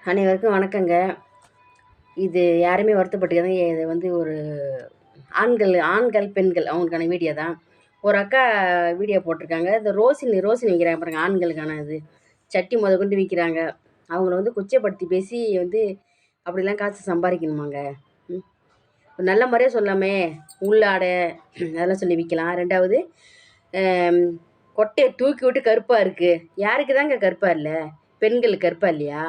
அனைவருக்கும் வணக்கங்க. இது யாருமே வருத்தப்பட்டுக்காதீங்க. இது வந்து ஒரு ஆண்கள் பெண்கள் அவங்களுக்கான வீடியோ தான். ஒரு அக்கா வீடியோ போட்டிருக்காங்க. இந்த ரோஷினி விற்கிறாங்க பாருங்க, ஆண்களுக்கான இது சட்டி கொண்டு விற்கிறாங்க. அவங்கள வந்து கொச்சைப்படுத்தி பேசி வந்து அப்படிலாம் காசு சம்பாதிக்கணுமாங்க. ம். நல்ல முறையாக சொல்லாமே, உள்ளாடை அதெல்லாம் சொல்லி விற்கலாம். ரெண்டாவது, கொட்டையை தூக்கி விட்டு கருப்பாக இருக்குது. யாருக்கு தாங்க கருப்பாக இல்லை? பெண்களுக்கு கருப்பாக இல்லையா?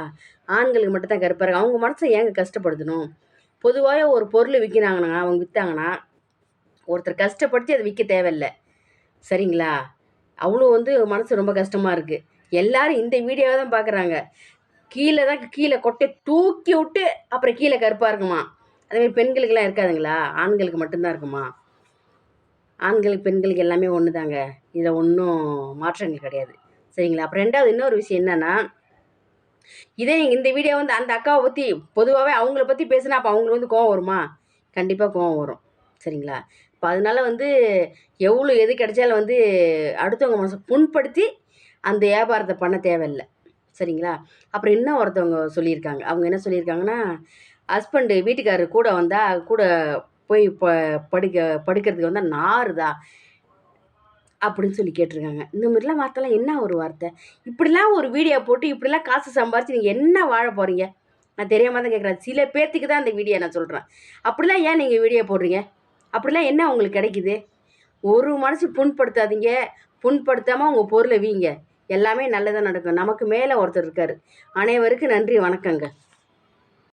ஆண்களுக்கு மட்டும் தான் கருப்பாக இருக்குது. அவங்க மனசை ஏங்க கஷ்டப்படுத்தணும்? பொதுவாக ஒரு பொருள் விற்கிறாங்கன்னா, அவங்க விற்றாங்கன்னா ஒருத்தர் கஷ்டப்படுத்தி அதை விற்க தேவையில்லை. சரிங்களா? அவ்வளோ வந்து மனசு ரொம்ப கஷ்டமாக இருக்குது. எல்லாரும் இந்த வீடியோவை தான் பார்க்குறாங்க. கீழே கொட்டையை தூக்கி விட்டு அப்புறம் கீழே கருப்பாக இருக்குமா? அதேமாதிரி பெண்களுக்கெல்லாம் இருக்காதுங்களா? ஆண்களுக்கு மட்டும்தான் இருக்குமா? ஆண்களுக்கு பெண்களுக்கு எல்லாமே ஒன்று தாங்க. இதில் ஒன்றும் மாற்றங்கள் கிடையாது. சரிங்களா? அப்புறம் ரெண்டாவது இன்னொரு விஷயம் என்னென்னா, இதே நீங்கள் இந்த வீடியோ வந்து அந்த அக்காவை பற்றி பொதுவாகவே அவங்கள பற்றி பேசுனா அப்போ அவங்களுக்கு வந்து கோவம் வருமா? கண்டிப்பாக கோவம் வரும். சரிங்களா? இப்போ அதனால வந்து எவ்வளோ எது கிடைச்சாலும் வந்து அடுத்தவங்க மனசை புண்படுத்தி அந்த வியாபாரத்தை பண்ண தேவையில்லை. சரிங்களா? அப்புறம் இன்னும் ஒருத்தவங்க சொல்லியிருக்காங்க. அவங்க என்ன சொல்லியிருக்காங்கன்னா, ஹஸ்பண்டு வீட்டுக்காரர் கூட வந்தால் கூட போய் படுக்கிறதுக்கு வந்தால் நாறுதா அப்படின்னு சொல்லி கேட்டிருக்காங்க. இந்த மாதிரிலாம் வார்த்தைலாம் என்ன ஒரு வார்த்தை? இப்படிலாம் ஒரு வீடியோ போட்டு இப்படிலாம் காசு சம்பாரிச்சு நீங்கள் என்ன வாழ போகிறீங்க? நான் தெரியாமல் தான் கேட்குறேன். சில பேர்த்துக்கு தான் இந்த வீடியோ நான் சொல்கிறேன். அப்படிலாம் ஏன் நீங்கள் வீடியோ போடுறீங்க? அப்படிலாம் என்ன உங்களுக்கு கிடைக்குது? ஒரு மனசு புண்படுத்தாதீங்க. புண்படுத்தாமல் உங்கள் பொருளை வீங்க. எல்லாமே நல்லதாக நடக்கும். நமக்கு மேலே ஒருத்தர் இருக்கார். அனைவருக்கும் நன்றி, வணக்கங்க.